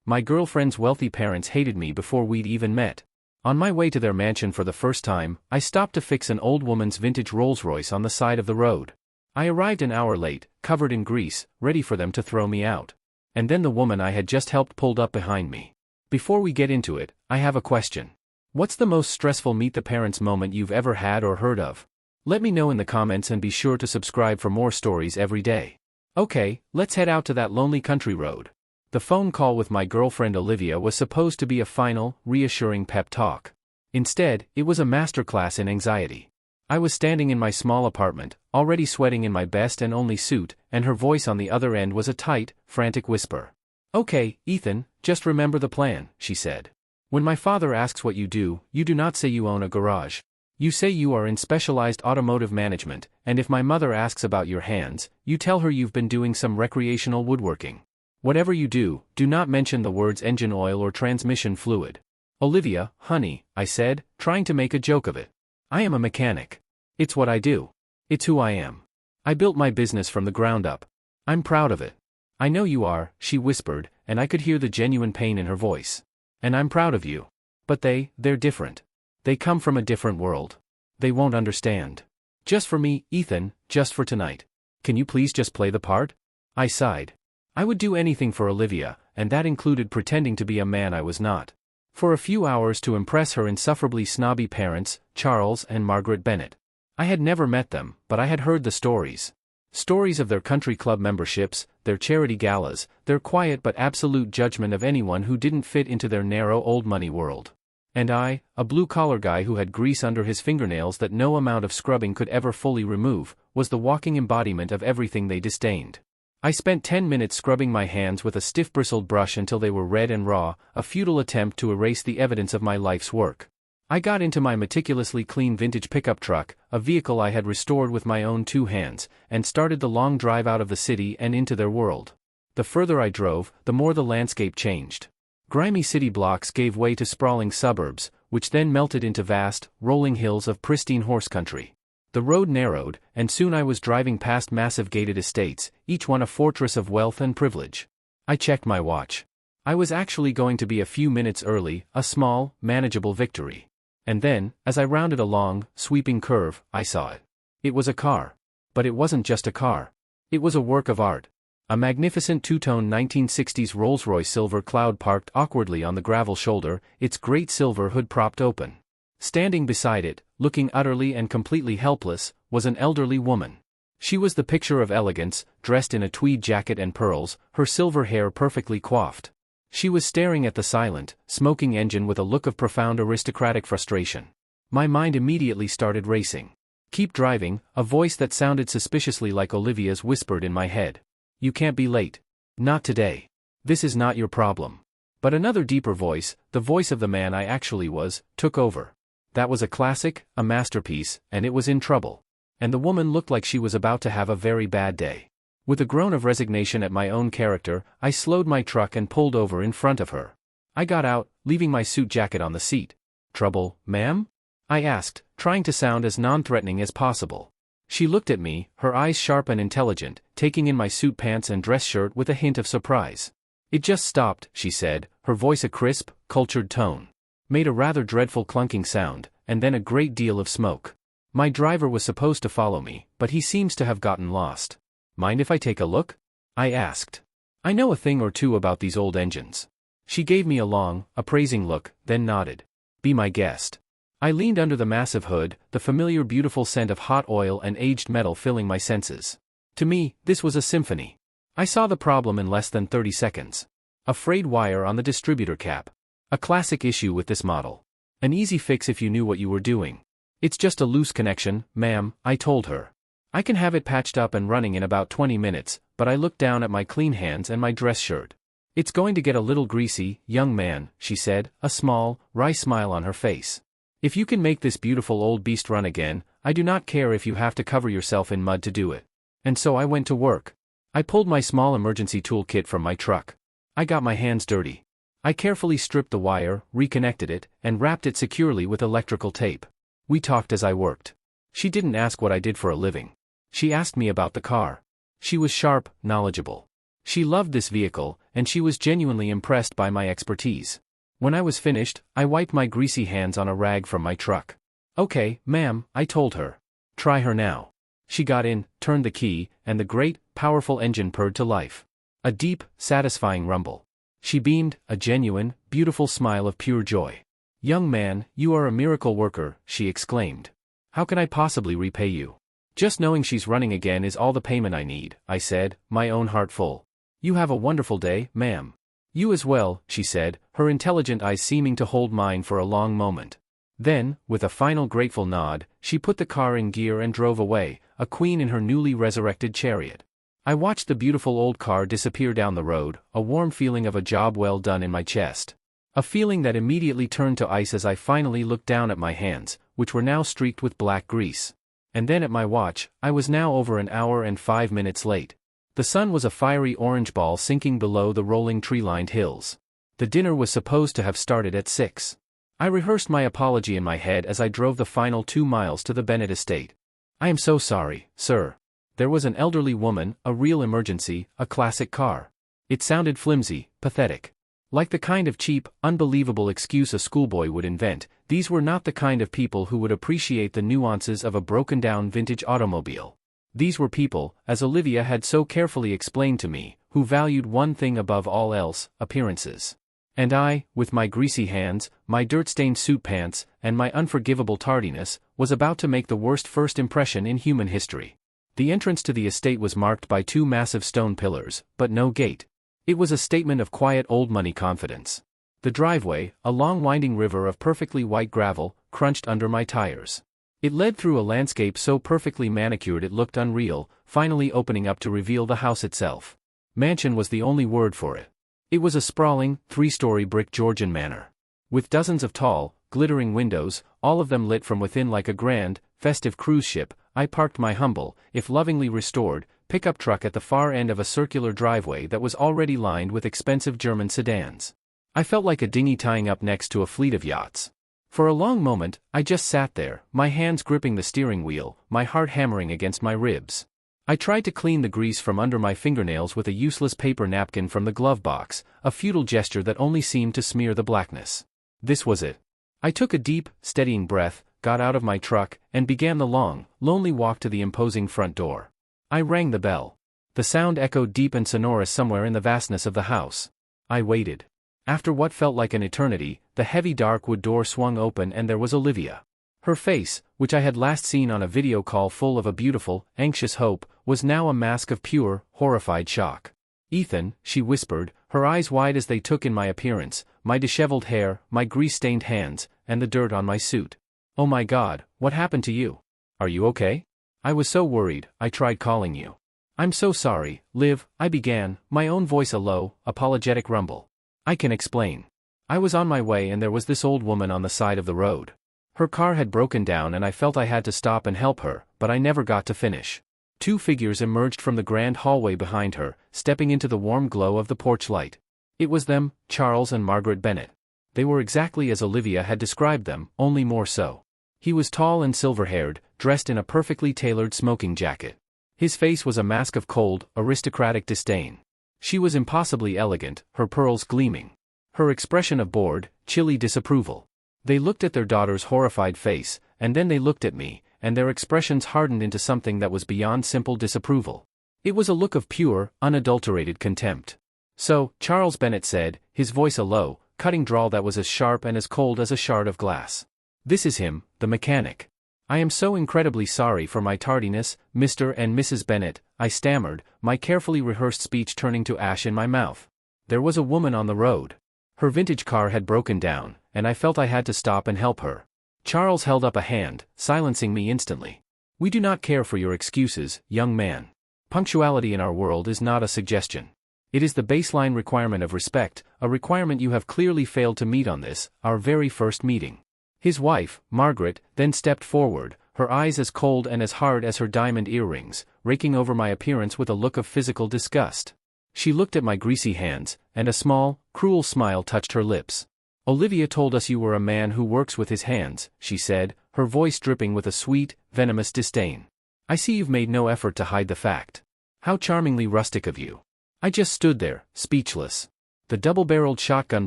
My girlfriend's wealthy parents hated me before we'd even met. On my way to their mansion for the first time, I stopped to fix an old woman's vintage Rolls-Royce on the side of the road. I arrived an hour late, covered in grease, ready for them to throw me out. And then the woman I had just helped pulled up behind me. Before we get into it, I have a question. What's the most stressful meet the parents moment you've ever had or heard of? Let me know in the comments and be sure to subscribe for more stories every day. Okay, let's head out to that lonely country road. The phone call with my girlfriend Olivia was supposed to be a final, reassuring pep talk. Instead, it was a masterclass in anxiety. I was standing in my small apartment, already sweating in my best and only suit, and her voice on the other end was a tight, frantic whisper. "Okay, Ethan, just remember the plan," she said. "When my father asks what you do not say you own a garage. You say you are in specialized automotive management, and if my mother asks about your hands, you tell her you've been doing some recreational woodworking. Whatever you do not mention the words engine oil or transmission fluid." "Olivia, honey," I said, trying to make a joke of it. "I am a mechanic. It's what I do. It's who I am. I built my business from the ground up. I'm proud of it." "I know you are," she whispered, and I could hear the genuine pain in her voice. "And I'm proud of you. But they're different. They come from a different world. They won't understand. Just for me, Ethan, just for tonight. Can you please just play the part?" I sighed. I would do anything for Olivia, and that included pretending to be a man I was not. For a few hours to impress her insufferably snobby parents, Charles and Margaret Bennett. I had never met them, but I had heard the stories. Stories of their country club memberships, their charity galas, their quiet but absolute judgment of anyone who didn't fit into their narrow old money world. And I, a blue-collar guy who had grease under his fingernails that no amount of scrubbing could ever fully remove, was the walking embodiment of everything they disdained. I spent 10 minutes scrubbing my hands with a stiff-bristled brush until they were red and raw, a futile attempt to erase the evidence of my life's work. I got into my meticulously clean vintage pickup truck, a vehicle I had restored with my own 2 hands, and started the long drive out of the city and into their world. The further I drove, the more the landscape changed. Grimy city blocks gave way to sprawling suburbs, which then melted into vast, rolling hills of pristine horse country. The road narrowed, and soon I was driving past massive gated estates, each one a fortress of wealth and privilege. I checked my watch. I was actually going to be a few minutes early, a small, manageable victory. And then, as I rounded a long, sweeping curve, I saw it. It was a car. But it wasn't just a car. It was a work of art. A magnificent two-tone 1960s Rolls-Royce silver cloud parked awkwardly on the gravel shoulder, its great silver hood propped open. Standing beside it, looking utterly and completely helpless, was an elderly woman. She was the picture of elegance, dressed in a tweed jacket and pearls, her silver hair perfectly coiffed. She was staring at the silent, smoking engine with a look of profound aristocratic frustration. My mind immediately started racing. "Keep driving," a voice that sounded suspiciously like Olivia's whispered in my head. "You can't be late. Not today. This is not your problem." But another deeper voice, the voice of the man I actually was, took over. That was a classic, a masterpiece, and it was in trouble. And the woman looked like she was about to have a very bad day. With a groan of resignation at my own character, I slowed my truck and pulled over in front of her. I got out, leaving my suit jacket on the seat. "Trouble, ma'am?" I asked, trying to sound as non-threatening as possible. She looked at me, her eyes sharp and intelligent, taking in my suit pants and dress shirt with a hint of surprise. "It just stopped," she said, her voice a crisp, cultured tone. Made a rather dreadful clunking sound, and then a great deal of smoke. My driver was supposed to follow me, but he seems to have gotten lost. "Mind if I take a look?" I asked. "I know a thing or two about these old engines." She gave me a long, appraising look, then nodded. "Be my guest." I leaned under the massive hood, the familiar beautiful scent of hot oil and aged metal filling my senses. To me, this was a symphony. I saw the problem in less than 30 seconds. A frayed wire on the distributor cap. A classic issue with this model. An easy fix if you knew what you were doing. "It's just a loose connection, ma'am," I told her. "I can have it patched up and running in about 20 minutes, but I looked down at my clean hands and my dress shirt. "It's going to get a little greasy, young man," she said, a small, wry smile on her face. "If you can make this beautiful old beast run again, I do not care if you have to cover yourself in mud to do it." And so I went to work. I pulled my small emergency toolkit from my truck. I got my hands dirty. I carefully stripped the wire, reconnected it, and wrapped it securely with electrical tape. We talked as I worked. She didn't ask what I did for a living. She asked me about the car. She was sharp, knowledgeable. She loved this vehicle, and she was genuinely impressed by my expertise. When I was finished, I wiped my greasy hands on a rag from my truck. "Okay, ma'am," I told her. "Try her now." She got in, turned the key, and the great, powerful engine purred to life. A deep, satisfying rumble. She beamed, a genuine, beautiful smile of pure joy. "Young man, you are a miracle worker," she exclaimed. "How can I possibly repay you?" "Just knowing she's running again is all the payment I need," I said, my own heart full. "You have a wonderful day, ma'am." "You as well," she said, her intelligent eyes seeming to hold mine for a long moment. Then, with a final grateful nod, she put the car in gear and drove away, a queen in her newly resurrected chariot. I watched the beautiful old car disappear down the road, a warm feeling of a job well done in my chest. A feeling that immediately turned to ice as I finally looked down at my hands, which were now streaked with black grease. And then at my watch, I was now over an hour and 5 minutes late. The sun was a fiery orange ball sinking below the rolling tree-lined hills. The dinner was supposed to have started at 6. I rehearsed my apology in my head as I drove the final 2 miles to the Bennett estate. "I am so sorry, sir." There was an elderly woman, a real emergency, a classic car. It sounded flimsy, pathetic. Like the kind of cheap, unbelievable excuse a schoolboy would invent, these were not the kind of people who would appreciate the nuances of a broken-down vintage automobile. These were people, as Olivia had so carefully explained to me, who valued one thing above all else, appearances. And I, with my greasy hands, my dirt-stained suit pants, and my unforgivable tardiness, was about to make the worst first impression in human history. The entrance to the estate was marked by 2 massive stone pillars, but no gate. It was a statement of quiet old-money confidence. The driveway, a long winding river of perfectly white gravel, crunched under my tires. It led through a landscape so perfectly manicured it looked unreal, finally opening up to reveal the house itself. Mansion was the only word for it. It was a sprawling, 3-story brick Georgian manor. With dozens of tall, glittering windows, all of them lit from within like a grand, festive cruise ship, I parked my humble, if lovingly restored, pickup truck at the far end of a circular driveway that was already lined with expensive German sedans. I felt like a dinghy tying up next to a fleet of yachts. For a long moment, I just sat there, my hands gripping the steering wheel, my heart hammering against my ribs. I tried to clean the grease from under my fingernails with a useless paper napkin from the glove box, a futile gesture that only seemed to smear the blackness. This was it. I took a deep, steadying breath, got out of my truck, and began the long, lonely walk to the imposing front door. I rang the bell. The sound echoed deep and sonorous somewhere in the vastness of the house. I waited. After what felt like an eternity, the heavy dark wood door swung open and there was Olivia. Her face, which I had last seen on a video call full of a beautiful, anxious hope, was now a mask of pure, horrified shock. "Ethan," she whispered, her eyes wide as they took in my appearance, my disheveled hair, my grease-stained hands, and the dirt on my suit. "Oh my God, what happened to you? Are you okay? I was so worried, I tried calling you." "I'm so sorry, Liv," I began, my own voice a low, apologetic rumble. "I can explain. I was on my way and there was this old woman on the side of the road. Her car had broken down and I felt I had to stop and help her, but I never got to finish." 2 figures emerged from the grand hallway behind her, stepping into the warm glow of the porch light. It was them, Charles and Margaret Bennett. They were exactly as Olivia had described them, only more so. He was tall and silver-haired, dressed in a perfectly tailored smoking jacket. His face was a mask of cold, aristocratic disdain. She was impossibly elegant, her pearls gleaming. Her expression of bored, chilly disapproval. They looked at their daughter's horrified face, and then they looked at me, and their expressions hardened into something that was beyond simple disapproval. It was a look of pure, unadulterated contempt. "So," Charles Bennett said, his voice a low, cutting drawl that was as sharp and as cold as a shard of glass. "This is him, the mechanic. I am so incredibly sorry for my tardiness, Mr. and Mrs. Bennett," I stammered, my carefully rehearsed speech turning to ash in my mouth. There was a woman on the road. Her vintage car had broken down, and I felt I had to stop and help her. Charles held up a hand, silencing me instantly. "We do not care for your excuses, young man. Punctuality in our world is not a suggestion. It is the baseline requirement of respect, a requirement you have clearly failed to meet on this, our very first meeting." His wife, Margaret, then stepped forward, her eyes as cold and as hard as her diamond earrings, raking over my appearance with a look of physical disgust. She looked at my greasy hands, and a small, cruel smile touched her lips. "Olivia told us you were a man who works with his hands," she said, her voice dripping with a sweet, venomous disdain. "I see you've made no effort to hide the fact. How charmingly rustic of you." I just stood there, speechless. The double-barreled shotgun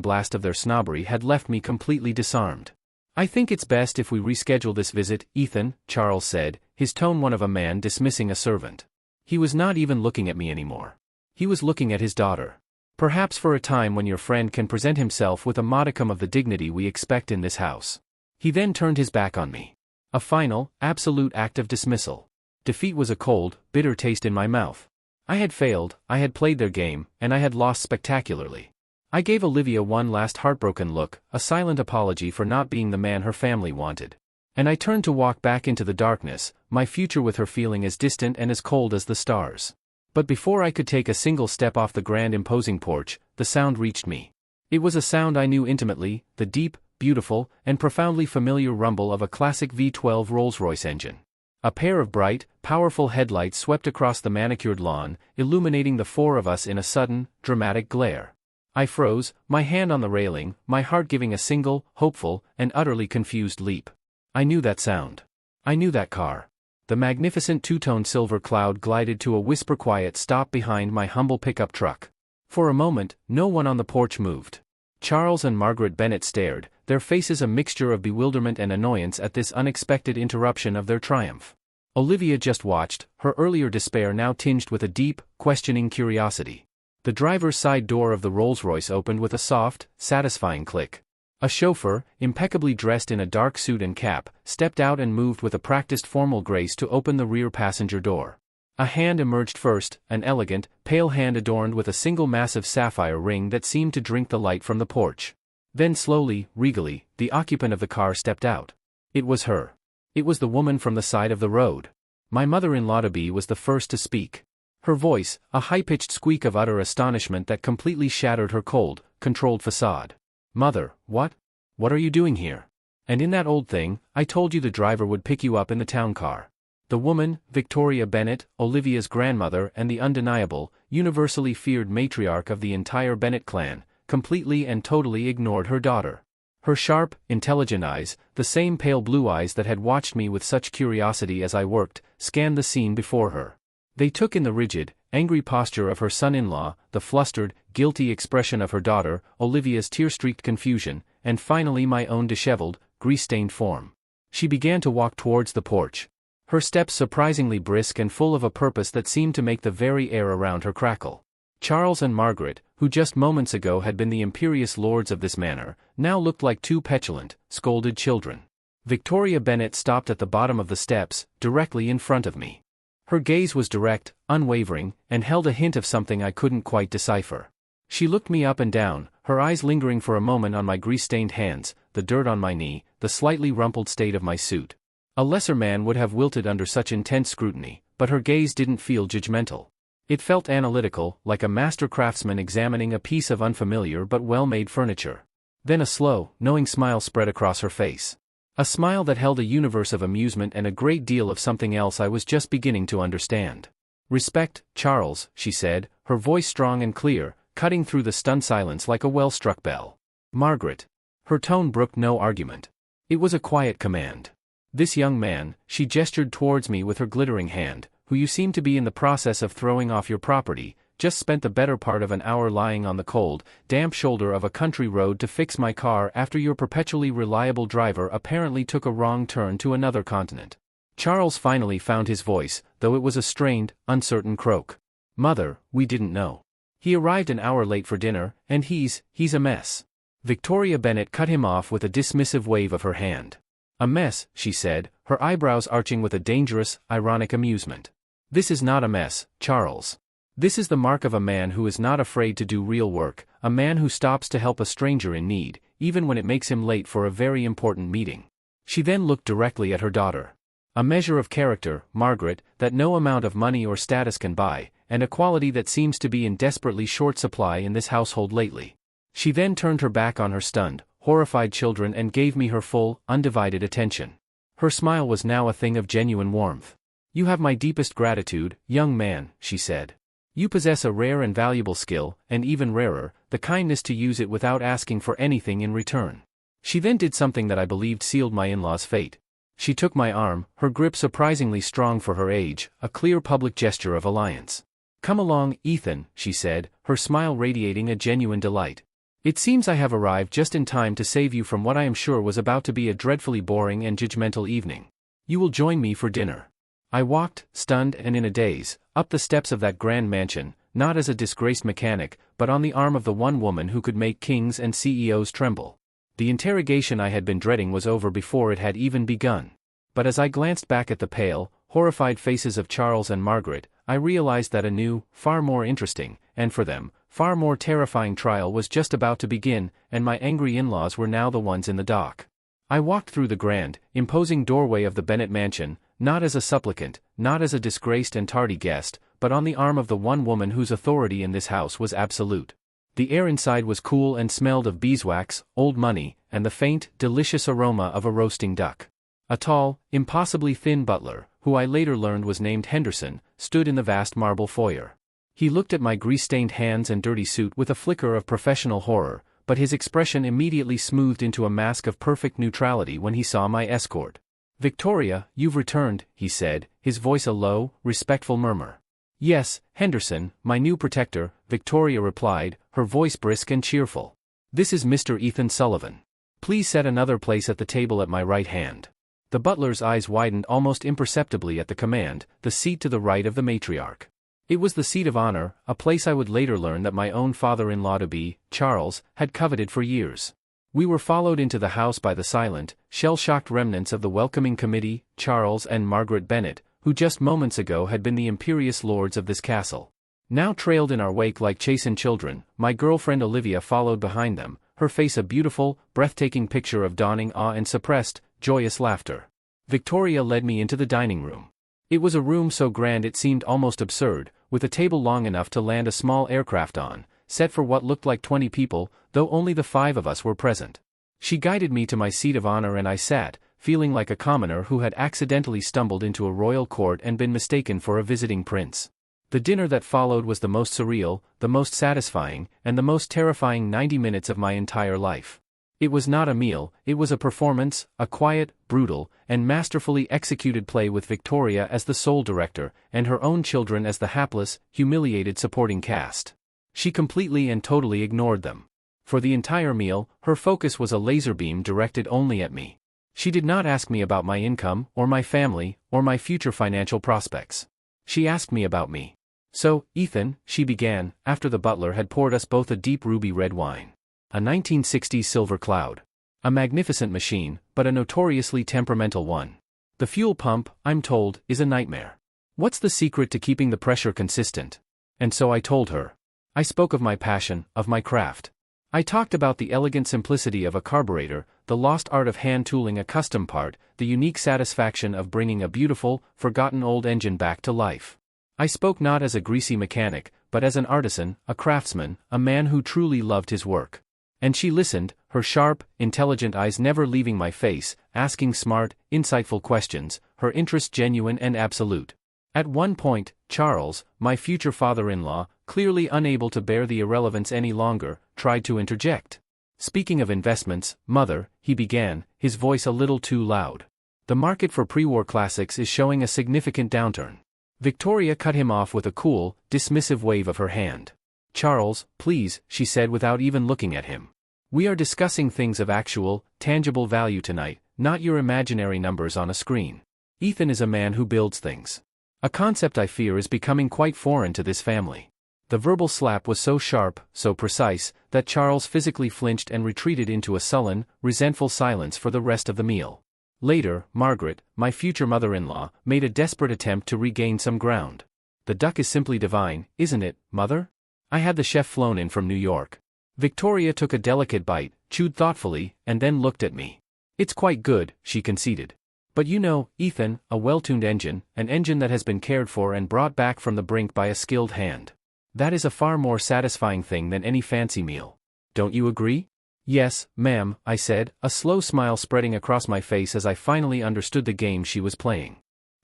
blast of their snobbery had left me completely disarmed. "I think it's best if we reschedule this visit, Ethan," Charles said, his tone one of a man dismissing a servant. He was not even looking at me anymore. He was looking at his daughter. "Perhaps for a time when your friend can present himself with a modicum of the dignity we expect in this house." He then turned his back on me. A final, absolute act of dismissal. Defeat was a cold, bitter taste in my mouth. I had failed, I had played their game, and I had lost spectacularly. I gave Olivia one last heartbroken look, a silent apology for not being the man her family wanted. And I turned to walk back into the darkness, my future with her feeling as distant and as cold as the stars. But before I could take a single step off the grand imposing porch, the sound reached me. It was a sound I knew intimately, the deep, beautiful, and profoundly familiar rumble of a classic V12 Rolls-Royce engine. A pair of bright, powerful headlights swept across the manicured lawn, illuminating the four of us in a sudden, dramatic glare. I froze, my hand on the railing, my heart giving a single, hopeful, and utterly confused leap. I knew that sound. I knew that car. The magnificent two-tone silver cloud glided to a whisper-quiet stop behind my humble pickup truck. For a moment, no one on the porch moved. Charles and Margaret Bennett stared, their faces a mixture of bewilderment and annoyance at this unexpected interruption of their triumph. Olivia just watched, her earlier despair now tinged with a deep, questioning curiosity. The driver's side door of the Rolls-Royce opened with a soft, satisfying click. A chauffeur, impeccably dressed in a dark suit and cap, stepped out and moved with a practiced formal grace to open the rear passenger door. A hand emerged first, an elegant, pale hand adorned with a single massive sapphire ring that seemed to drink the light from the porch. Then slowly, regally, the occupant of the car stepped out. It was her. It was the woman from the side of the road. My mother-in-law-to-be was the first to speak. Her voice, a high-pitched squeak of utter astonishment that completely shattered her cold, controlled facade. "Mother, what? What are you doing here? And in that old thing, I told you the driver would pick you up in the town car." The woman, Victoria Bennett, Olivia's grandmother and the undeniable, universally feared matriarch of the entire Bennett clan, completely and totally ignored her daughter. Her sharp, intelligent eyes, the same pale blue eyes that had watched me with such curiosity as I worked, scanned the scene before her. They took in the rigid, angry posture of her son-in-law, the flustered, guilty expression of her daughter, Olivia's tear-streaked confusion, and finally my own disheveled, grease-stained form. She began to walk towards the porch. Her steps surprisingly brisk and full of a purpose that seemed to make the very air around her crackle. Charles and Margaret, who just moments ago had been the imperious lords of this manor, now looked like two petulant, scolded children. Victoria Bennett stopped at the bottom of the steps, directly in front of me. Her gaze was direct, unwavering, and held a hint of something I couldn't quite decipher. She looked me up and down, her eyes lingering for a moment on my grease-stained hands, the dirt on my knee, the slightly rumpled state of my suit. A lesser man would have wilted under such intense scrutiny, but her gaze didn't feel judgmental. It felt analytical, like a master craftsman examining a piece of unfamiliar but well-made furniture. Then a slow, knowing smile spread across her face. A smile that held a universe of amusement and a great deal of something else I was just beginning to understand. "Respect, Charles," she said, her voice strong and clear, cutting through the stunned silence like a well-struck bell. "Margaret." Her tone brooked no argument. It was a quiet command. "This young man," she gestured towards me with her glittering hand, "who you seem to be in the process of throwing off your property, just spent the better part of an hour lying on the cold, damp shoulder of a country road to fix my car after your perpetually reliable driver apparently took a wrong turn to another continent." Charles finally found his voice, though it was a strained, uncertain croak. "Mother, we didn't know. He arrived an hour late for dinner, and he's a mess." Victoria Bennett cut him off with a dismissive wave of her hand. "A mess," she said, her eyebrows arching with a dangerous, ironic amusement. "This is not a mess, Charles. This is the mark of a man who is not afraid to do real work, a man who stops to help a stranger in need, even when it makes him late for a very important meeting." She then looked directly at her daughter. "A measure of character, Margaret, that no amount of money or status can buy, and a quality that seems to be in desperately short supply in this household lately." She then turned her back on her stunned, horrified children and gave me her full, undivided attention. Her smile was now a thing of genuine warmth. "You have my deepest gratitude, young man," she said. "You possess a rare and valuable skill, and even rarer, the kindness to use it without asking for anything in return." She then did something that I believed sealed my in-law's fate. She took my arm, her grip surprisingly strong for her age, a clear public gesture of alliance. "Come along, Ethan," she said, her smile radiating a genuine delight. "It seems I have arrived just in time to save you from what I am sure was about to be a dreadfully boring and judgmental evening. You will join me for dinner." I walked, stunned and in a daze, up the steps of that grand mansion, not as a disgraced mechanic, but on the arm of the one woman who could make kings and CEOs tremble. The interrogation I had been dreading was over before it had even begun. But as I glanced back at the pale, horrified faces of Charles and Margaret, I realized that a new, far more interesting, and for them, far more terrifying trial was just about to begin, and my angry in-laws were now the ones in the dock. I walked through the grand, imposing doorway of the Bennett mansion, not as a supplicant, not as a disgraced and tardy guest, but on the arm of the one woman whose authority in this house was absolute. The air inside was cool and smelled of beeswax, old money, and the faint, delicious aroma of a roasting duck. A tall, impossibly thin butler, who I later learned was named Henderson, stood in the vast marble foyer. He looked at my grease-stained hands and dirty suit with a flicker of professional horror, but his expression immediately smoothed into a mask of perfect neutrality when he saw my escort. "Victoria, you've returned," he said, his voice a low, respectful murmur. "Yes, Henderson, my new protector," Victoria replied, her voice brisk and cheerful. "This is Mr. Ethan Sullivan. Please set another place at the table at my right hand." The butler's eyes widened almost imperceptibly at the command, the seat to the right of the matriarch. It was the seat of honor, a place I would later learn that my own father-in-law-to-be, Charles, had coveted for years. We were followed into the house by the silent, shell-shocked remnants of the welcoming committee, Charles and Margaret Bennett, who just moments ago had been the imperious lords of this castle. Now trailed in our wake like chastened children, my girlfriend Olivia followed behind them, her face a beautiful, breathtaking picture of dawning awe and suppressed, joyous laughter. Victoria led me into the dining room. It was a room so grand it seemed almost absurd, with a table long enough to land a small aircraft on, set for what looked like 20 people, though only the 5 of us were present. She guided me to my seat of honor and I sat, feeling like a commoner who had accidentally stumbled into a royal court and been mistaken for a visiting prince. The dinner that followed was the most surreal, the most satisfying, and the most terrifying 90 minutes of my entire life. It was not a meal, it was a performance, a quiet, brutal, and masterfully executed play with Victoria as the sole director, and her own children as the hapless, humiliated supporting cast. She completely and totally ignored them. For the entire meal, her focus was a laser beam directed only at me. She did not ask me about my income, or my family, or my future financial prospects. She asked me about me. "So, Ethan," she began, after the butler had poured us both a deep ruby red wine. A 1960s silver cloud. A magnificent machine, but a notoriously temperamental one. The fuel pump, I'm told, is a nightmare. What's the secret to keeping the pressure consistent? And so I told her. I spoke of my passion, of my craft. I talked about the elegant simplicity of a carburetor, the lost art of hand-tooling a custom part, the unique satisfaction of bringing a beautiful, forgotten old engine back to life. I spoke not as a greasy mechanic, but as an artisan, a craftsman, a man who truly loved his work. And she listened, her sharp, intelligent eyes never leaving my face, asking smart, insightful questions, her interest genuine and absolute. At one point, Charles, my future father-in-law, clearly unable to bear the irrelevance any longer, tried to interject. "Speaking of investments, Mother," he began, his voice a little too loud. "The market for pre-war classics is showing a significant downturn." Victoria cut him off with a cool, dismissive wave of her hand. "Charles, please," she said without even looking at him. "We are discussing things of actual, tangible value tonight, not your imaginary numbers on a screen. Ethan is a man who builds things. A concept I fear is becoming quite foreign to this family." The verbal slap was so sharp, so precise, that Charles physically flinched and retreated into a sullen, resentful silence for the rest of the meal. Later, Margaret, my future mother-in-law, made a desperate attempt to regain some ground. "The duck is simply divine, isn't it, Mother? I had the chef flown in from New York." Victoria took a delicate bite, chewed thoughtfully, and then looked at me. "It's quite good," she conceded. "But you know, Ethan, a well-tuned engine, an engine that has been cared for and brought back from the brink by a skilled hand. That is a far more satisfying thing than any fancy meal. Don't you agree?" "Yes, ma'am," I said, a slow smile spreading across my face as I finally understood the game she was playing.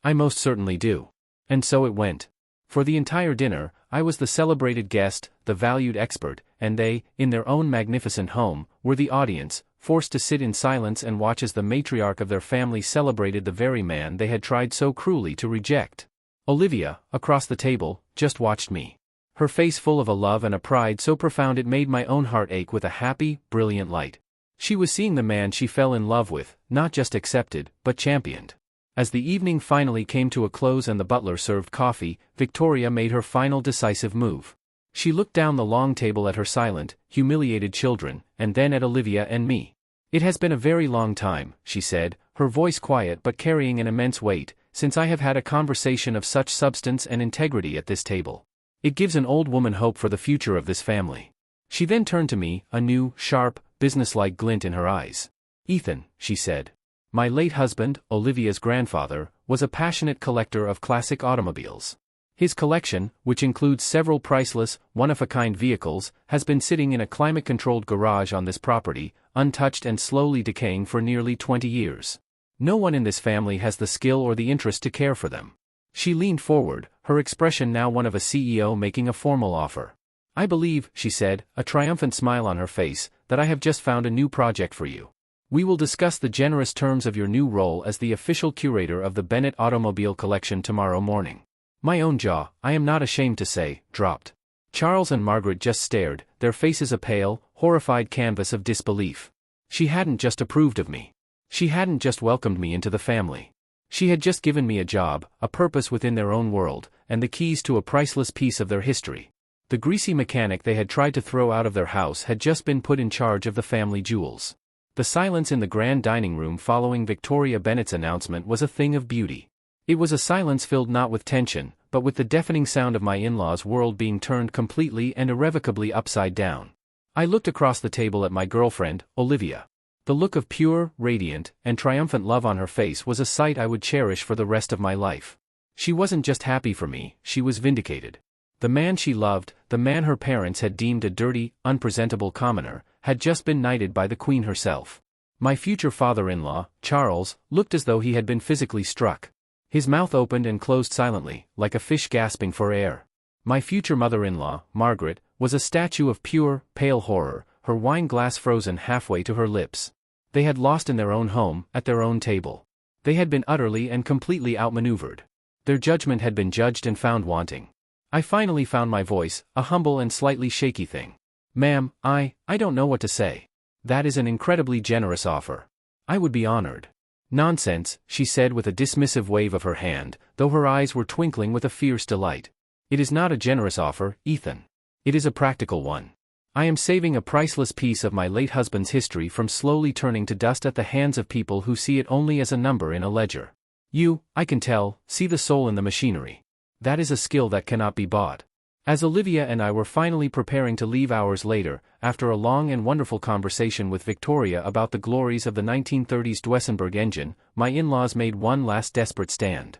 "I most certainly do." And so it went. For the entire dinner, I was the celebrated guest, the valued expert, and they, in their own magnificent home, were the audience, forced to sit in silence and watch as the matriarch of their family celebrated the very man they had tried so cruelly to reject. Olivia, across the table, just watched me. Her face full of a love and a pride so profound it made my own heart ache with a happy, brilliant light. She was seeing the man she fell in love with, not just accepted, but championed. As the evening finally came to a close and the butler served coffee, Victoria made her final decisive move. She looked down the long table at her silent, humiliated children, and then at Olivia and me. "It has been a very long time," she said, her voice quiet but carrying an immense weight, "since I have had a conversation of such substance and integrity at this table. It gives an old woman hope for the future of this family." She then turned to me, a new, sharp, businesslike glint in her eyes. "Ethan," she said. "My late husband, Olivia's grandfather, was a passionate collector of classic automobiles. His collection, which includes several priceless, one-of-a-kind vehicles, has been sitting in a climate-controlled garage on this property, untouched and slowly decaying for nearly 20 years. No one in this family has the skill or the interest to care for them." She leaned forward, her expression now one of a CEO making a formal offer. "I believe," she said, a triumphant smile on her face, "that I have just found a new project for you. We will discuss the generous terms of your new role as the official curator of the Bennett Automobile Collection tomorrow morning." My own jaw, I am not ashamed to say, dropped. Charles and Margaret just stared, their faces a pale, horrified canvas of disbelief. She hadn't just approved of me. She hadn't just welcomed me into the family. She had just given me a job, a purpose within their own world, and the keys to a priceless piece of their history. The greasy mechanic they had tried to throw out of their house had just been put in charge of the family jewels. The silence in the grand dining room following Victoria Bennett's announcement was a thing of beauty. It was a silence filled not with tension, but with the deafening sound of my in-laws' world being turned completely and irrevocably upside down. I looked across the table at my girlfriend, Olivia. The look of pure, radiant, and triumphant love on her face was a sight I would cherish for the rest of my life. She wasn't just happy for me, she was vindicated. The man she loved, the man her parents had deemed a dirty, unpresentable commoner, had just been knighted by the Queen herself. My future father-in-law, Charles, looked as though he had been physically struck. His mouth opened and closed silently, like a fish gasping for air. My future mother-in-law, Margaret, was a statue of pure, pale horror, her wine glass frozen halfway to her lips. They had lost in their own home, at their own table. They had been utterly and completely outmaneuvered. Their judgment had been judged and found wanting. I finally found my voice, a humble and slightly shaky thing. "Ma'am, I don't know what to say. That is an incredibly generous offer. I would be honored." "Nonsense," she said with a dismissive wave of her hand, though her eyes were twinkling with a fierce delight. "It is not a generous offer, Ethan. It is a practical one. I am saving a priceless piece of my late husband's history from slowly turning to dust at the hands of people who see it only as a number in a ledger. You, I can tell, see the soul in the machinery. That is a skill that cannot be bought." As Olivia and I were finally preparing to leave hours later, after a long and wonderful conversation with Victoria about the glories of the 1930s Duesenberg engine, my in-laws made one last desperate stand.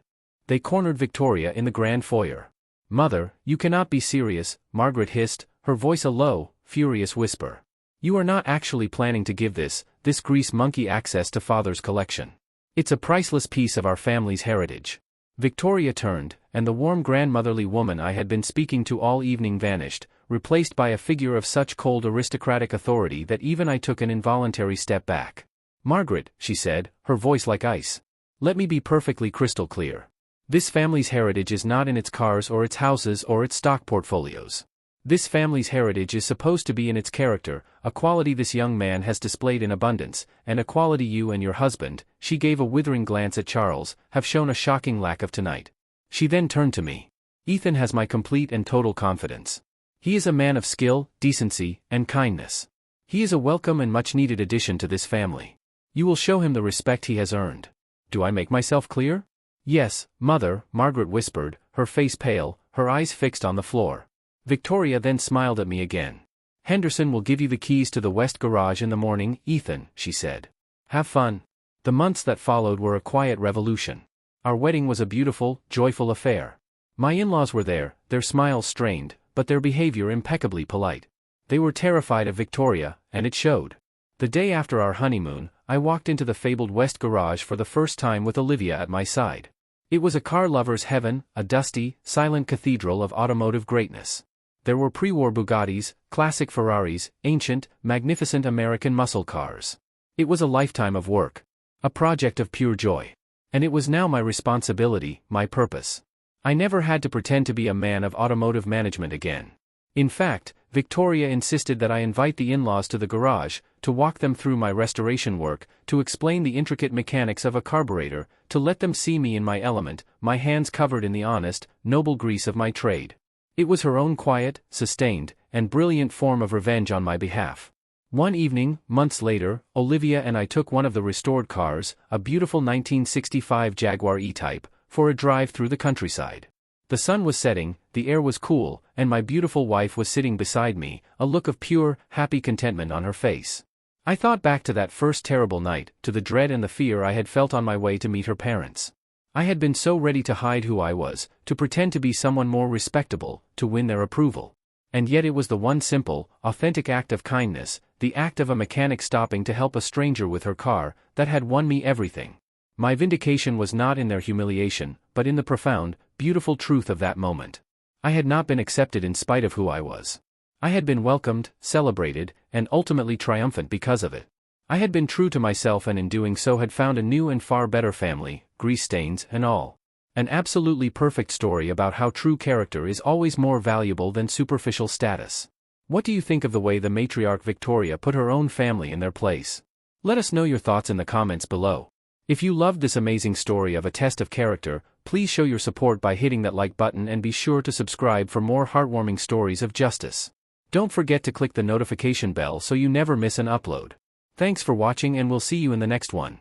They cornered Victoria in the grand foyer. "Mother, you cannot be serious," Margaret hissed, her voice a low, furious whisper. "You are not actually planning to give this grease monkey access to Father's collection. It's a priceless piece of our family's heritage." Victoria turned, and the warm grandmotherly woman I had been speaking to all evening vanished, replaced by a figure of such cold aristocratic authority that even I took an involuntary step back. "Margaret," she said, her voice like ice. "Let me be perfectly crystal clear. This family's heritage is not in its cars or its houses or its stock portfolios. This family's heritage is supposed to be in its character, a quality this young man has displayed in abundance, and a quality you and your husband," she gave a withering glance at Charles, "have shown a shocking lack of tonight." She then turned to me. "Ethan has my complete and total confidence. He is a man of skill, decency, and kindness. He is a welcome and much-needed addition to this family. You will show him the respect he has earned. Do I make myself clear?" "Yes, Mother," Margaret whispered, her face pale, her eyes fixed on the floor. Victoria then smiled at me again. "Henderson will give you the keys to the West Garage in the morning, Ethan," she said. "Have fun." The months that followed were a quiet revolution. Our wedding was a beautiful, joyful affair. My in-laws were there, their smiles strained, but their behavior impeccably polite. They were terrified of Victoria, and it showed. The day after our honeymoon, I walked into the fabled West Garage for the first time with Olivia at my side. It was a car lover's heaven, a dusty, silent cathedral of automotive greatness. There were pre-war Bugattis, classic Ferraris, ancient, magnificent American muscle cars. It was a lifetime of work. A project of pure joy. And it was now my responsibility, my purpose. I never had to pretend to be a man of automotive management again. In fact, Victoria insisted that I invite the in-laws to the garage, to walk them through my restoration work, to explain the intricate mechanics of a carburetor, to let them see me in my element, my hands covered in the honest, noble grease of my trade. It was her own quiet, sustained, and brilliant form of revenge on my behalf. One evening, months later, Olivia and I took one of the restored cars, a beautiful 1965 Jaguar E-Type, for a drive through the countryside. The sun was setting, the air was cool, and my beautiful wife was sitting beside me, a look of pure, happy contentment on her face. I thought back to that first terrible night, to the dread and the fear I had felt on my way to meet her parents. I had been so ready to hide who I was, to pretend to be someone more respectable, to win their approval. And yet it was the one simple, authentic act of kindness, the act of a mechanic stopping to help a stranger with her car, that had won me everything. My vindication was not in their humiliation, but in the profound, beautiful truth of that moment. I had not been accepted in spite of who I was. I had been welcomed, celebrated, and ultimately triumphant because of it. I had been true to myself and in doing so had found a new and far better family, grease stains and all. An absolutely perfect story about how true character is always more valuable than superficial status. What do you think of the way the matriarch Victoria put her own family in their place? Let us know your thoughts in the comments below. If you loved this amazing story of a test of character, please show your support by hitting that like button and be sure to subscribe for more heartwarming stories of justice. Don't forget to click the notification bell so you never miss an upload. Thanks for watching and we'll see you in the next one.